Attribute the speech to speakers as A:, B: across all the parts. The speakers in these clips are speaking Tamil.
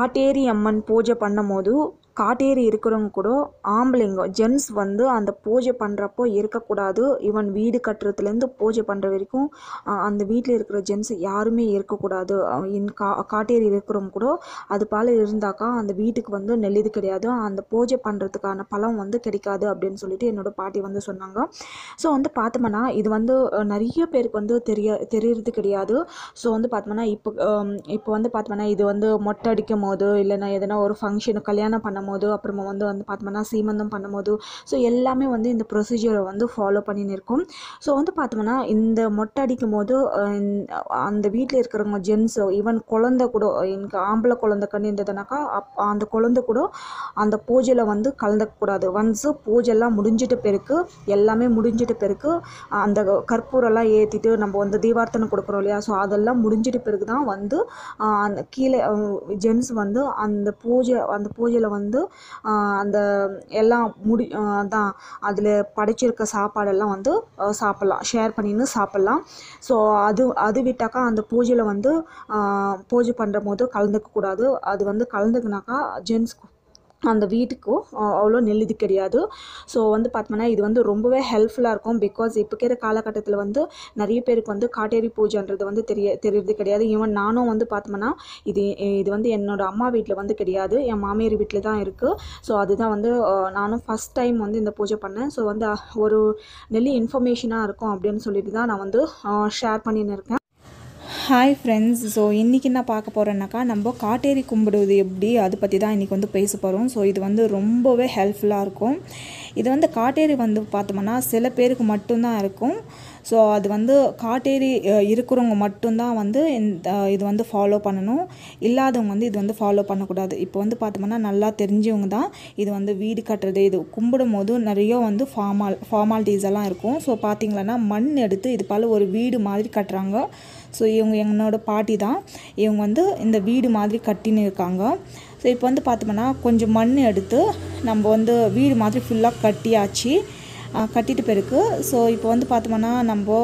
A: காட்டேரி அம்மன் பூஜை பண்ணும்போது காட்டேரி இருக்கிறவங்க கூட ஆம்பளைங்க ஜென்ஸ் வந்து அந்த பூஜை பண்ணுறப்போ இருக்கக்கூடாது. ஈவன் வீடு கட்டுறதுலேருந்து பூஜை பண்ணுற வரைக்கும் அந்த வீட்டில் இருக்கிற ஜென்ஸ் யாருமே இருக்கக்கூடாது. காட்டேரி இருக்கிறவங்க கூட அது போல் இருந்தாக்கா அந்த வீட்டுக்கு வந்து நெல்லிது கிடையாது, அந்த பூஜை பண்ணுறதுக்கான பலம் வந்து கிடைக்காது அப்படின்னு சொல்லிட்டு என்னோட பாட்டி வந்து சொன்னாங்க. ஸோ வந்து பார்த்தோம்னா இது வந்து நிறைய பேருக்கு வந்து தெரியறது கிடையாது. ஸோ வந்து பார்த்தோம்னா இப்போ வந்து பார்த்தோம்னா இது வந்து மொட்டை அடிக்கும் போது இல்லைன்னா எதனா ஒரு ஃபங்க்ஷன் கல்யாணம் பண்ணும்போது அப்புறமா வந்து பார்த்தோம்னா சீமந்தம் பண்ணும்போது ஸோ எல்லாமே வந்து இந்த ப்ரொசீஜரை வந்து ஃபாலோ பண்ணின்னு இருக்கும். ஸோ வந்து பார்த்தோம்னா இந்த மொட்டை அடிக்கும் போது அந்த வீட்டில் இருக்கிறவங்க ஜென்ஸ் ஈவன் குழந்தை கூட எனக்கு ஆம்பளை குழந்தை கண்ணு இருந்ததுனாக்கா அந்த குழந்தை கூட அந்த பூஜையில் வந்து கலந்துக்கக்கூடாது. ஒன்ஸு பூஜைலாம் முடிஞ்சிட்ட பிறகு எல்லாமே முடிஞ்சிட்ட பிறகு அந்த கற்பூரெல்லாம் ஏற்றிட்டு நம்ம வந்து தீபார்த்தனை கொடுக்குறோம் இல்லையா, ஸோ அதெல்லாம் முடிஞ்சிட்ட பிறகு தான் வந்து அந்த கீழே ஜென்ஸ் வந்து அந்த பூஜையில் வந்து அந்த எல்லாம் அதான் அதில் படைச்சிருக்க சாப்பாடெல்லாம் வந்து சாப்பிட்லாம், ஷேர் பண்ணின்னு சாப்பிட்லாம். ஸோ அது விட்டாக்கா அந்த பூஜையில் வந்து பூஜை பண்ணுற போது கலந்துக்கக்கூடாது. அது வந்து கலந்துக்குனாக்கா ஜென்ஸ்க்கு அந்த வீட்டுக்கும் அவ்வளோ நெல்லிது கிடையாது. ஸோ வந்து பார்த்தோம்னா இது வந்து ரொம்பவே ஹெல்ப்ஃபுல்லாக இருக்கும். பிகாஸ் இப்போ இருக்கிற காலகட்டத்தில் வந்து நிறைய பேருக்கு வந்து காட்டேரி பூஜைன்றது வந்து தெரியறது கிடையாது. ஈவன் நானும் வந்து பார்த்தோம்னா இது வந்து என்னோடய அம்மா வீட்டில் வந்து கிடையாது, என் மாமியார் வீட்டில் தான் இருக்குது. ஸோ அதுதான் வந்து நானும் ஃபஸ்ட் டைம் வந்து இந்த பூஜை பண்ணேன். ஸோ வந்து ஒரு நெல்லி இன்ஃபர்மேஷனாக இருக்கும் அப்படின்னு சொல்லிட்டு தான் நான் வந்து ஷேர் பண்ணின்னு இருக்கேன்.
B: ஹாய் ஃப்ரெண்ட்ஸ், ஸோ இன்றைக்கி என்ன பார்க்க போகிறோன்னாக்கா நம்ம காட்டேரி கும்பிடுவது எப்படி அதை பற்றி தான் இன்றைக்கி வந்து பேச போகிறோம். ஸோ இது வந்து ரொம்பவே ஹெல்ப்ஃபுல்லாக இருக்கும். இது வந்து காட்டேரி வந்து பார்த்தோம்னா சில பேருக்கு மட்டும்தான் இருக்கும். ஸோ அது வந்து காட்டேரி இருக்கிறவங்க மட்டும்தான் வந்து இது வந்து ஃபாலோ பண்ணணும், இல்லாதவங்க வந்து இது வந்து ஃபாலோ பண்ணக்கூடாது. இப்போ வந்து பார்த்தோம்னா நல்லா தெரிஞ்சவங்க தான் இது வந்து வீடு கட்டுறது, இது கும்பிடும் போது நிறைய வந்து ஃபார்மாலிட்டிஸ் எல்லாம் இருக்கும். ஸோ பார்த்திங்களன்னா மண் எடுத்து இது போல் ஒரு வீடு மாதிரி கட்டுறாங்க. ஸோ இவங்க என்னோட பாட்டி தான், இவங்க வந்து இந்த வீடு மாதிரி கட்டின்னு இருக்காங்க. ஸோ இப்போ வந்து பார்த்தோம்னா கொஞ்சம் மண் எடுத்து நம்ம வந்து வீடு மாதிரி ஃபுல்லாக கட்டிட்டு பிறகு ஸோ இப்போ வந்து பார்த்தோம்னா நம்ம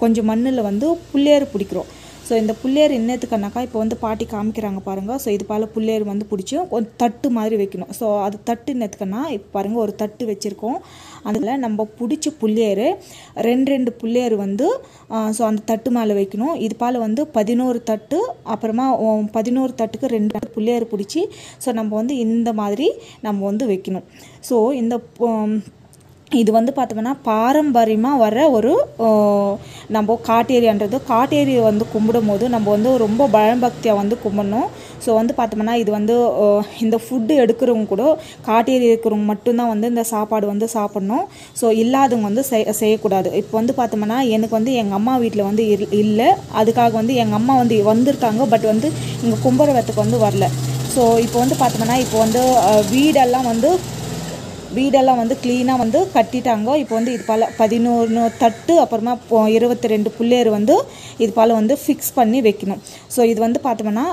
B: கொஞ்சம் மண்ணில் வந்து புள்ளியார் பிடிக்கிறோம். ஸோ இந்த புள்ளியார் என்னத்துக்குனாக்கா இப்போ வந்து பாட்டி காமிக்கிறாங்க பாருங்கள். ஸோ இது போல் புள்ளியார் வந்து பிடிச்சி ஒரு தட்டு மாதிரி வைக்கணும். ஸோ அது தட்டு என்னத்துக்குன்னா இப்போ பாருங்கள் ஒரு தட்டு வச்சுருக்கோம், அதில் நம்ம பிடிச்ச புள்ளியார் ரெண்டு புள்ளியார் வந்து ஸோ அந்த தட்டு மேலே வைக்கணும். இது போல் வந்து 11 தட்டு, அப்புறமா 11 தட்டுக்கு 2 புள்ளியார் பிடிச்சி ஸோ நம்ம வந்து இந்த மாதிரி நம்ம வந்து வைக்கணும். ஸோ இது வந்து பார்த்தோம்னா பாரம்பரியமாக வர ஒரு நம்ம காட்டேரி வந்து கும்பிடும் போது நம்ம வந்து ரொம்ப பயபக்தியாக வந்து கும்பிடணும். ஸோ வந்து பார்த்தோம்னா இது வந்து இந்த ஃபுட்டு எடுக்கிறவங்க கூட காட்டேரி இருக்கிறவங்க மட்டும்தான் வந்து இந்த சாப்பாடு வந்து சாப்பிட்ணும். ஸோ இல்லாதவங்க வந்து செய்யக்கூடாது. இப்போ வந்து பார்த்தோம்னா எனக்கு வந்து எங்கள் அம்மா வீட்டில் வந்து இல்லை, அதுக்காக வந்து எங்கள் அம்மா வந்து வந்திருக்காங்க, பட் வந்து இங்கே கும்பிட்றதுக்கு வந்து வரல. ஸோ இப்போ வந்து பார்த்தோம்னா இப்போ வந்து வீடெல்லாம் வந்து க்ளீனாக வந்து கட்டிட்டாங்க. இப்போ வந்து இது போல் 11 தட்டு அப்புறமா 22 புள்ளியார் வந்து இது போல் வந்து ஃபிக்ஸ் பண்ணி வைக்கணும். ஸோ இது வந்து பார்த்தோம்னா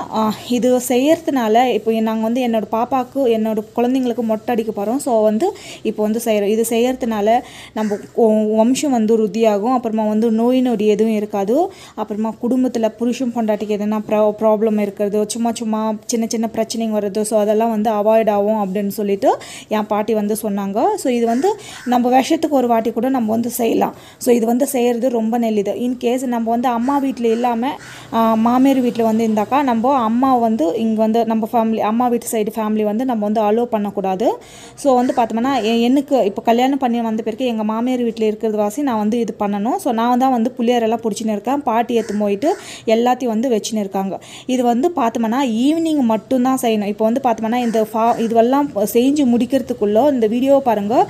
B: இது செய்கிறதுனால இப்போ நாங்கள் வந்து என்னோடய பாப்பாவுக்கு என்னோடய குழந்தைங்களுக்கு மொட்டை அடிக்க போகிறோம். ஸோ வந்து இப்போ வந்து இது செய்கிறதுனால நம்ம வம்சம் வந்து ருத்தியாகும், அப்புறமா வந்து நோய் நொடி எதுவும் இருக்காது, அப்புறமா குடும்பத்தில் புருஷன் பொண்டாட்டிக்கு எதனா ப்ராப்ளம் இருக்கிறது, சும்மா சின்ன சின்ன பிரச்சனைங்க வர்றது, ஸோ அதெல்லாம் வந்து அவாய்ட் ஆகும் அப்படின்னு சொல்லிட்டு என் பாட்டி வந்து சொன்னாங்க. ஸோ இது வந்து நம்ம வருஷத்துக்கு ஒரு வாட்டி கூட நம்ம வந்து செய்யலாம். ஸோ இது வந்து செய்கிறது ரொம்ப நல்லது. இன்கேஸ் நம்ம வந்து அம்மா வீட்டில் இல்லாமல் மாமியார் வீட்டில் வந்து இருந்தாக்கா நம்ம அம்மா வந்து இங்கே வந்து நம்ம ஃபேமிலி அம்மா வீட்டு சைடு ஃபேமிலி வந்து நம்ம வந்து அலோவ் பண்ணக்கூடாது. ஸோ வந்து பார்த்தோம்னா எனக்கு இப்போ கல்யாணம் பண்ணி வந்த பிறகு எங்கள் மாமியார் வீட்டில் இருக்கிறது வாசி நான் வந்து இது பண்ணணும். ஸோ நான் தான் வந்து புள்ளியாரெல்லாம் பிடிச்சின்னு இருக்கேன், பாட்டி எடுத்து போயிட்டு எல்லாத்தையும் வந்து வச்சுன்னு இருக்காங்க. இது வந்து பார்த்தோம்னா ஈவினிங் மட்டும்தான் செய்யணும். இப்போ வந்து பார்த்தோம்னா இதுவெல்லாம் செஞ்சு முடிக்கிறதுக்குள்ளே இந்த வீடியோ பாருங்கள்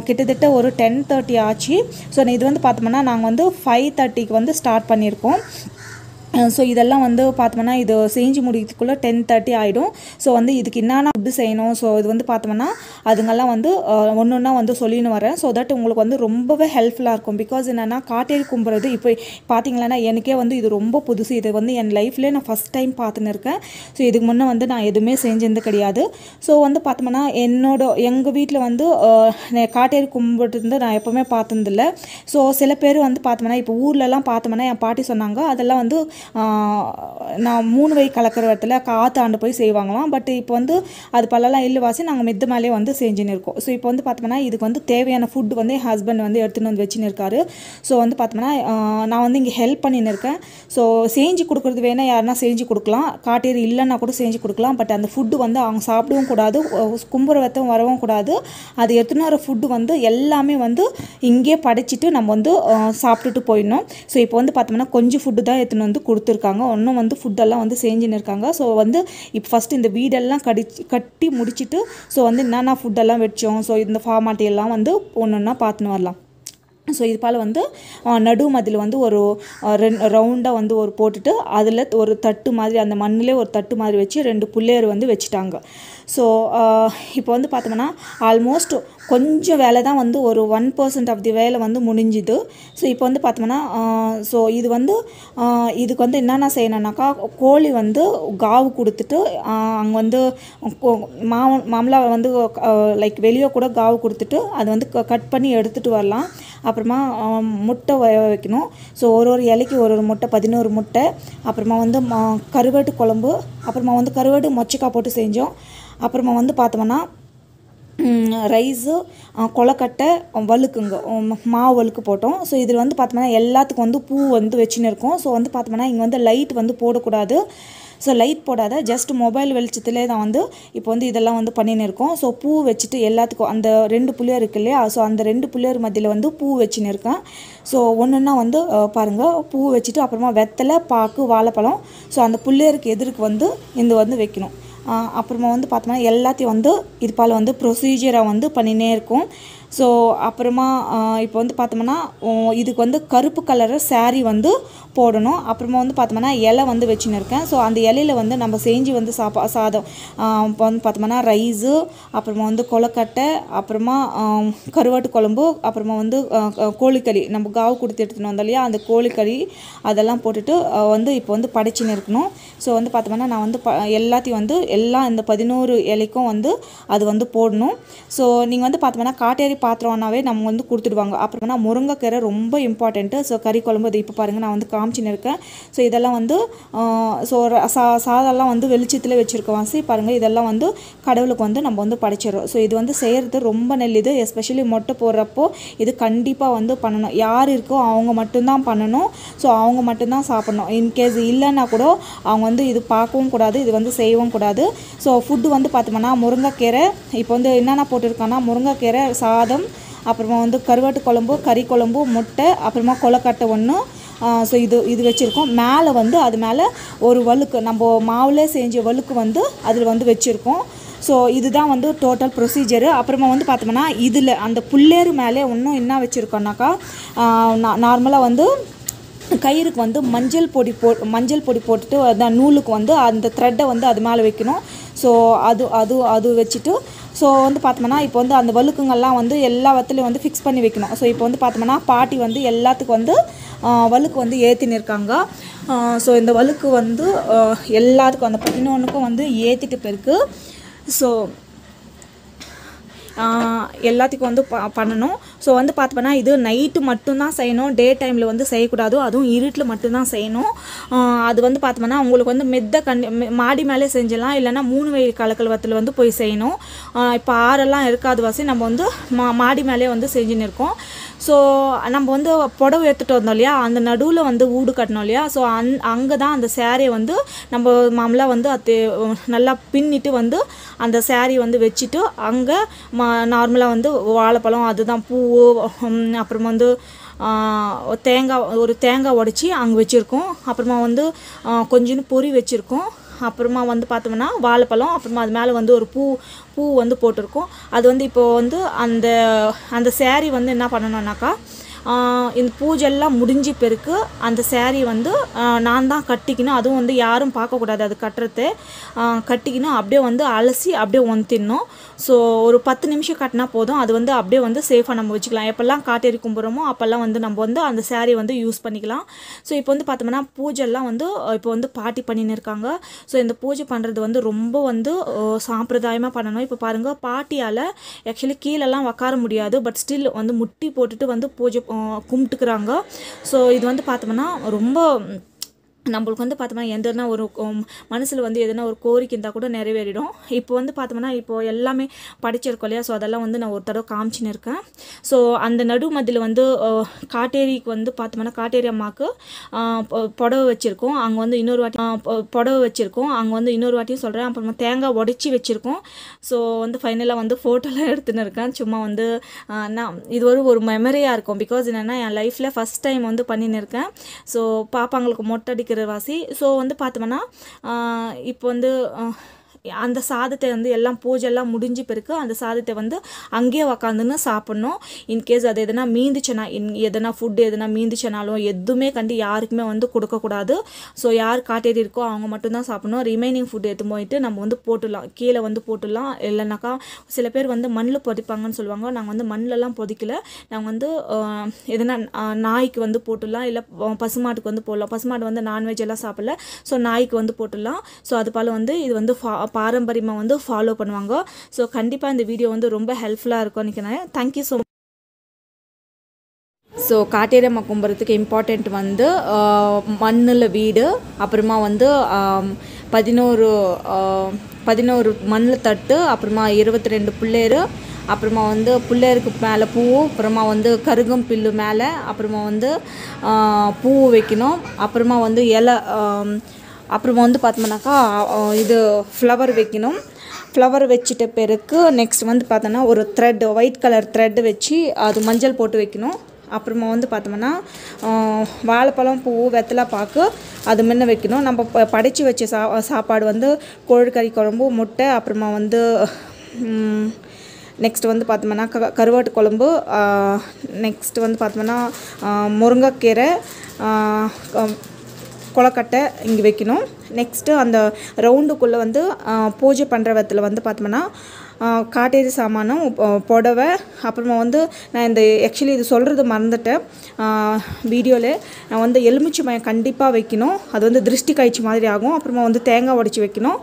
B: கிட்டத்தட்ட ஒரு 10:30 ஆச்சு. ஸோ இது வந்து பார்த்தோம்னா நாங்கள் வந்து 5:30க்கு வந்து ஸ்டார்ட் பண்ணியிருக்கோம். ஸோ இதெல்லாம் வந்து பார்த்தோம்னா இது செஞ்சு முடிக்கிறதுக்குள்ளே 10:30 ஆகிடும். ஸோ வந்து இதுக்கு என்னென்ன ஃபுட்டு செய்யணும், ஸோ இது வந்து பார்த்தோம்னா அதுங்கெல்லாம் வந்து ஒன்று ஒன்றா வந்து சொல்லின்னு வரேன். ஸோ தட் உங்களுக்கு வந்து ரொம்பவே ஹெல்ப்ஃபுல்லாக இருக்கும். பிகாஸ் என்னென்னா காட்டேரி கும்பிட்றது இப்போ பார்த்தீங்களன்னா எனக்கே வந்து இது ரொம்ப புதுசு. இது வந்து என் லைஃப்லேயே நான் ஃபஸ்ட் டைம் பார்த்துன்னு இருக்கேன். ஸோ இதுக்கு முன்னே வந்து நான் எதுவுமே செஞ்சது கிடையாது. ஸோ வந்து பார்த்தோம்னா எங்கள் வீட்டில் வந்து காட்டேரி கும்பிட்டு நான் எப்போவுமே பார்த்ததில்லை. ஸோ சில பேர் வந்து பார்த்தோம்னா இப்போ ஊர்லலாம் பார்த்தோம்னா என் பாட்டி சொன்னாங்க அதெல்லாம் வந்து நான் 3 வை கலக்கிற இடத்துல காத்தாண்டு போய் செய்வாங்களாம். பட் இப்போ வந்து அது பல்லெல்லாம் இல்லைவாசி நாங்கள் மித்த மேலே வந்து செஞ்சுன்னு இருக்கோம். ஸோ இப்போ வந்து பார்த்தோம்னா இதுக்கு வந்து தேவையான ஃபுட்டு வந்து என் ஹஸ்பண்ட் வந்து எடுத்துகிட்டு வந்து வச்சுன்னு இருக்காரு. ஸோ வந்து பார்த்தோம்னா நான் வந்து இங்கே ஹெல்ப் பண்ணின்னு இருக்கேன். ஸோ செஞ்சு கொடுக்குறது வேணால் யாருன்னா செஞ்சு கொடுக்கலாம், காட்டேரி இல்லைன்னா கூட செஞ்சு கொடுக்கலாம். பட் அந்த ஃபுட்டு வந்து அவங்க சாப்பிடவும் கூடாது, கும்புற வெத்தம் வரவும் கூடாது. அது எடுத்துன்னு வர ஃபுட்டு வந்து எல்லாமே வந்து இங்கே படைச்சிட்டு நம்ம வந்து சாப்பிட்டுட்டு போயிடணும். ஸோ இப்போ வந்து பார்த்தோம்னா கொஞ்சம் ஃபுட்டு தான் எடுத்துன்னு வந்து கொடுத்துருக்காங்க, இன்னும் வந்து ஃபுட்டெல்லாம் வந்து செஞ்சுன்னு இருக்காங்க. ஸோ வந்து இப்போ ஃபஸ்ட்டு இந்த வீடெல்லாம் கட்டி முடிச்சுட்டு ஸோ வந்து என்னென்ன ஃபுட்டெல்லாம் வச்சோம், ஸோ இந்த ஃபார்மாலிட்டி எல்லாம் வந்து ஒன்று ஒன்றா பார்த்துன்னு வரலாம். ஸோ இது போல் வந்து நடு மதில் வந்து ஒரு ரவுண்டாக வந்து ஒரு போட்டுட்டு அதில் ஒரு தட்டு மாதிரி அந்த மண்ணிலே ஒரு தட்டு மாதிரி வச்சு 2 புள்ளையர் வந்து வச்சுட்டாங்க. ஸோ இப்போ வந்து பார்த்தோம்னா ஆல்மோஸ்ட் கொஞ்சம் வேலை தான் வந்து ஒரு 1% ஆஃப் தி வேலை வந்து முடிஞ்சுது. ஸோ இப்போ வந்து பார்த்தோம்னா ஸோ இது வந்து இதுக்கு வந்து என்னென்ன செய்யணுன்னாக்கா கோழி வந்து காவு கொடுத்துட்டு அங்கே வந்து மாமலா வந்து லைக் வெளியே கூட காவு கொடுத்துட்டு அதை வந்து கட் பண்ணி எடுத்துகிட்டு வரலாம். அப்புறமா முட்டை வைக்கணும். ஸோ ஒரு இலைக்கு ஒரு முட்டை, 11 முட்டை. அப்புறமா வந்து கருவாட்டு குழம்பு, அப்புறமா வந்து கருவாடு மொச்சக்காய் போட்டு செஞ்சோம். அப்புறமா வந்து பார்த்தோம்னா ரைஸு, கொலக்கட்டை, வழுக்குங்க, மாவு வழுக்கு போட்டோம். ஸோ இதில் வந்து பார்த்தோம்னா எல்லாத்துக்கும் வந்து பூ வந்து வச்சுன்னு இருக்கோம். ஸோ வந்து பார்த்தோம்னா இங்கே வந்து லைட் வந்து போடக்கூடாது. ஸோ லைட் போடாத, ஜஸ்ட் மொபைல் வெளிச்சத்துலேயே தான் வந்து இப்போ வந்து இதெல்லாம் வந்து பண்ணின்னு இருக்கோம். ஸோ பூ வச்சுட்டு எல்லாத்துக்கும் அந்த 2 புள்ளியர் இருக்கு இல்லையா, ஸோ அந்த 2 புள்ளியர் மத்தியில் வந்து பூ வச்சுன்னு இருக்கேன். ஸோ ஒன்றுன்னா வந்து பாருங்கள், பூ வச்சுட்டு அப்புறமா வெத்தலை, பாக்கு, வாழைப்பழம், ஸோ அந்த புள்ளியருக்கு எதிர்க்கு வந்து இந்த வந்து வைக்கணும். அப்புறமா வந்து பார்த்தோம்னா எல்லாத்தையும் வந்து இது போல் வந்து ப்ரொசீஜராக வந்து பண்ணினே இருக்கும். ஸோ அப்புறமா இப்போ வந்து பார்த்தோம்னா இதுக்கு வந்து கருப்பு கலரு சாரீ வந்து போடணும். அப்புறமா வந்து பார்த்தோம்னா இலை வந்து வச்சுன்னு இருக்கேன். ஸோ அந்த இலையில் வந்து நம்ம செஞ்சு வந்து சாதம் இப்போ வந்து பார்த்தோம்னா ரைஸு, அப்புறமா வந்து கொலக்கட்டை, அப்புறமா கருவாட்டு குழம்பு, அப்புறமா வந்து கோழிக்கறி நம்ம காவு கொடுத்து எடுத்துன்னு வந்தோம் இல்லையா, அந்த கோழிக்கறி அதெல்லாம் போட்டுட்டு வந்து இப்போ வந்து படைச்சின்னு இருக்கணும். ஸோ வந்து பார்த்தோம்னா நான் வந்து எல்லாத்தையும் வந்து எல்லாம் இந்த 11 இலைக்கும் வந்து அது வந்து போடணும். ஸோ நீங்கள் வந்து பார்த்தோம்னா காட்டேரி பாத்திரம்னாவே நம்ம வந்து கொடுத்துடுவாங்க. அப்புறமா முருங்கைக்கீரை ரொம்ப இம்பார்ட்டண்ட்டு. ஸோ கறி குழம்பு இது இப்போ பாருங்கள் நான் வந்து காமிச்சின்னு இருக்கேன். ஸோ இதெல்லாம் வந்து ஸோ சாதம்லாம் வந்து வெளிச்சத்தில் வச்சுருக்கோம் வாசி பாருங்கள். இதெல்லாம் வந்து கடவுளுக்கு வந்து நம்ம வந்து படைச்சிடுறோம். ஸோ இது வந்து செய்கிறது ரொம்ப நல்லது. எஸ்பெஷலி மொட்டை போடுறப்போ இது கண்டிப்பாக வந்து பண்ணணும். யார் இருக்கோ அவங்க மட்டும்தான் பண்ணணும். ஸோ அவங்க மட்டும்தான் சாப்பிட்ணும். இன்கேஸ் இல்லைன்னா கூட அவங்க வந்து இது பார்க்கவும் கூடாது, இது வந்து செய்யவும் கூடாது. ஸோ ஃபுட்டு வந்து பார்த்தோம்னா முருங்கைக்கீரை இப்போ வந்து என்னென்ன போட்டிருக்காங்கன்னா முருங்கைக்கீரை, சாதம், அப்புறமா வந்து கருவாட்டு குழம்பு, கறி குழம்பு, முட்டை, அப்புறமா கொலக்கட்டை ஒன்று. ஸோ இது வச்சுருக்கோம். மேலே வந்து அது மேலே ஒரு வழுக்கு நம்ம மாவுலே செஞ்ச வழுக்கு வந்து அதில் வந்து வச்சுருக்கோம். ஸோ இதுதான் வந்து டோட்டல் ப்ரொசீஜரு. அப்புறமா வந்து பார்த்தோம்னா இதில் அந்த புல்லேறு மேலே இன்னும் என்ன வச்சுருக்கோன்னாக்கா நார்மலாக வந்து கயிறுக்கு வந்து மஞ்சள் பொடி போட்டுட்டு அதான் நூலுக்கு வந்து அந்த த்ரெட்டை வந்து அது மேலே வைக்கணும். ஸோ அது வச்சுட்டு ஸோ வந்து பார்த்தோம்னா இப்போ வந்து அந்த வழுக்குங்கள்லாம் வந்து எல்லா வத்துலையும் வந்து ஃபிக்ஸ் பண்ணி வைக்கணும். ஸோ இப்போ வந்து பார்த்தோம்னா பாட்டி வந்து எல்லாத்துக்கும் வந்து வழுக்கு வந்து ஏற்றின்னு இருக்காங்க. ஸோ இந்த வழுக்கு வந்து எல்லாத்துக்கும் அந்த 11க்கும் வந்து ஏற்றிட்டு போயிருக்கு. ஸோ எல்லாத்துக்கும் வந்து பண்ணணும். ஸோ வந்து பார்த்தோம்னா இது நைட்டு மட்டும்தான் செய்யணும், டே டைமில் வந்து செய்யக்கூடாது, அதுவும் இருட்டில் மட்டும்தான் செய்யணும். அது வந்து பார்த்தோம்னா உங்களுக்கு வந்து மாடி மேலே செஞ்சிடலாம், இல்லைனா 3 வயல் கலக்கல் வத்தில் வந்து போய் செய்யணும். இப்போ ஆறெல்லாம் இருக்காது வாசி நம்ம வந்து மாடி மேலே வந்து செஞ்சுன்னு இருக்கோம். ஸோ நம்ம வந்து புடவை எடுத்துகிட்டு வந்தோம் இல்லையா, அந்த நடுவில் வந்து ஊடு கட்டணும் இல்லையா, ஸோ அங்கே தான் அந்த சேரீயை வந்து நம்ம மாமலாக வந்து அது நல்லா பின்னிட்டு வந்து அந்த சேரீ வந்து வச்சுட்டு அங்கே நார்மலாக வந்து வாழைப்பழம், அதுதான் பூ, அப்புறமா வந்து தேங்காய் உடச்சி அங்கே வச்சுருக்கோம். அப்புறமா வந்து கொஞ்சோண்டு பொரி வச்சுருக்கோம். அப்புறமா வந்து பார்த்தோம்னா வாழைப்பழம், அப்புறமா அது மேலே வந்து ஒரு பூ வந்து போட்டிருக்கோம். அது வந்து இப்போது வந்து அந்த சேரீ வந்து என்ன பண்ணணுன்னாக்கா இந்த பூஜையெல்லாம் முடிஞ்ச பிறகு அந்த சேரீ வந்து நான் தான் கட்டிக்கணும். அதுவும் வந்து யாரும் பார்க்கக்கூடாது, அது கட்டுறது கட்டிக்கணும். அப்படியே வந்து அலசி அப்படியே ஒந்திடணும். ஸோ ஒரு 10 நிமிஷம் கட்டினா போதும். அது வந்து அப்படியே வந்து சேஃபாக நம்ம வச்சுக்கலாம். எப்போல்லாம் காட்டேரி கும்பிட்றோமோ அப்போல்லாம் வந்து நம்ம வந்து அந்த சேரீ வந்து யூஸ் பண்ணிக்கலாம். ஸோ இப்போ வந்து பார்த்தோம்னா பூஜைலாம் வந்து இப்போ வந்து பாட்டி பண்ணின்னு இருக்காங்க. ஸோ இந்த பூஜை பண்ணுறது வந்து ரொம்ப வந்து சாம்பிரதாயமாக பண்ணணும். இப்போ பாருங்கள், பாட்டியால் ஆக்சுவலி கீழெல்லாம் உட்கார முடியாது, பட் ஸ்டில் வந்து முட்டி போட்டுட்டு வந்து பூஜை கும்பிட்டுக்கிறாங்க. ஸோ இது வந்து பார்த்தோம்னா ரொம்ப நம்மளுக்கு வந்து பார்த்தோம்னா எந்தனா ஒரு மனசில் வந்து எதனா ஒரு கோரிக்கை இருந்தால் கூட நிறைவேறிடும். இப்போ வந்து பார்த்தோம்னா இப்போது எல்லாமே படிச்சிருக்கோம் இல்லையா, ஸோ அதெல்லாம் வந்து நான் ஒரு தடவை காமிச்சின்னு இருக்கேன். ஸோ அந்த நடு மதியில் வந்து காட்டேரிக்கு வந்து பார்த்தோம்னா காட்டேரி அம்மாவுக்கு புடவை வச்சுருக்கோம். அங்கே வந்து இன்னொரு வாட்டி புடவை வச்சுருக்கோம். அங்கே வந்து இன்னொரு வாட்டியும் சொல்கிறேன். அப்புறமா தேங்காய் உடச்சி வச்சுருக்கோம். ஸோ வந்து ஃபைனலாக வந்து ஃபோட்டோலாம் எடுத்துன்னு இருக்கேன். சும்மா வந்து நான் இது ஒரு மெமரியாக இருக்கும். பிகாஸ் என்னென்னா என் லைஃப்பில் ஃபஸ்ட் டைம் வந்து பண்ணின்னு இருக்கேன். ஸோ பாப்பாங்களுக்கு மொட்டை அடிக்கிற வாசி. ஸோ வந்து பார்த்தோம்னா இப்போ வந்து அந்த சாதத்தை வந்து எல்லாம் பூஜைலாம் முடிஞ்ச பிறகு அந்த சாதத்தை வந்து அங்கேயே உக்காந்துன்னு சாப்பிட்ணும். இன்கேஸ் அது எதனா மீந்துச்சுன்னா எதனா ஃபுட்டு எதனா மீந்துச்சுனாலும் எதுவுமே யாருக்குமே வந்து கொடுக்கக்கூடாது. ஸோ யார் காட்டேரி இருக்கோ அவங்க மட்டும்தான் சாப்பிட்ணும். ரிமைனிங் ஃபுட் எடுத்து போயிட்டு நம்ம வந்து போட்டுடலாம், கீழே வந்து போட்டுடலாம். இல்லைனாக்கா சில பேர் வந்து மண்ணில் பொதிப்பாங்கன்னு சொல்லுவாங்க. நாங்கள் வந்து மண்ணிலலாம் பொதிக்கல. நாங்கள் வந்து எதனா நாய்க்கு வந்து போட்டுடலாம், இல்லை பசுமாட்டுக்கு வந்து போடலாம். பசுமாட்டு வந்து நான்வெஜ் எல்லாம் சாப்பிடல, ஸோ நாய்க்கு வந்து போட்டுடலாம். ஸோ அது போல் வந்து இது வந்து பாரம்பரியமாக வந்து ஃபாலோ பண்ணுவாங்க. ஸோ கண்டிப்பாக இந்த வீடியோ வந்து ரொம்ப ஹெல்ப்ஃபுல்லாக இருக்கும்னு நினைக்கிறேன். Thank you so much. ஸோ காட்டேரி அம்மா கும்புறதுக்கு இம்பார்ட்டண்ட் வந்து மண்ணில் வீடு, அப்புறமா வந்து 11 மண்ணில் தட்டு, அப்புறமா 22 பிள்ளைரு, அப்புறமா வந்து பிள்ளைருக்கு மேலே பூ, அப்புறமா வந்து கருகும் பில்லு மேலே, அப்புறமா வந்து பூ வைக்கணும். அப்புறமா வந்து இலை, அப்புறமா வந்து பார்த்தோம்னாக்கா இது ஃப்ளவர் வைக்கணும். ஃப்ளவர் வச்சிட்ட பிறகு நெக்ஸ்ட் வந்து பார்த்தோன்னா ஒரு த்ரெட், ஒயிட் கலர் த்ரெட் வச்சு அது மஞ்சள் போட்டு வைக்கணும். அப்புறமா வந்து பார்த்தோம்னா வாழைப்பழம், பூ, வெத்தலை பாக்கு அது முன்ன வைக்கணும். நம்ம படைச்சி வச்ச சாப்பாடு வந்து கோழிக்கறி குழம்பு, முட்டை, அப்புறமா வந்து நெக்ஸ்ட் வந்து பார்த்தோம்னா கருவாட்டு குழம்பு, நெக்ஸ்ட் வந்து பார்த்தோம்னா முருங்கைக்கீரை, கொலக்கட்டை இங்கே வைக்கணும். நெக்ஸ்ட்டு அந்த ரவுண்டுக்குள்ளே வந்து பூஜை பண்ணுற விதத்தில் வந்து பார்த்தோம்னா காட்டேரி சாமானும் புடவை, அப்புறமா வந்து நான் இந்த ஆக்சுவலி இது சொல்கிறது மறந்துட்டேன் வீடியோவில். நான் வந்து எலுமிச்சை மயம் கண்டிப்பாக வைக்கணும். அது வந்து திருஷ்டி கழிச்சு மாதிரி ஆகும். அப்புறமா வந்து தேங்காய் உடச்சி வைக்கணும்.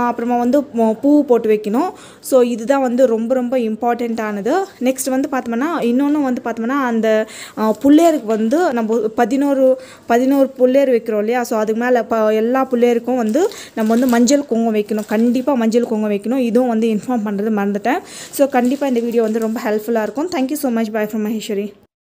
B: அப்புறமா வந்து பூ போட்டு வைக்கணும். ஸோ இதுதான் வந்து ரொம்ப ரொம்ப இம்பார்ட்டண்ட்டானது. நெக்ஸ்ட் வந்து பார்த்தோம்னா இன்னொன்று வந்து பார்த்தோம்னா அந்த புள்ளையருக்கு வந்து நம்ம 11 புள்ளையர் வைக்கிறோம் இல்லையா, ஸோ அதுக்கு மேலே எல்லா புள்ளையருக்கும் வந்து நம்ம வந்து மஞ்சள் குங்குமம் வைக்கணும். கண்டிப்பாக மஞ்சள் குங்குமம் வைக்கணும். இதுவும் வந்து இன்ஃபார்ம் பண்ணுறது மறந்துட்டேன். ஸோ கண்டிப்பாக இந்த வீடியோ வந்து ரொம்ப ஹெல்ப்ஃபுல்லாக இருக்கும். Thank you so much. By from Maheswari.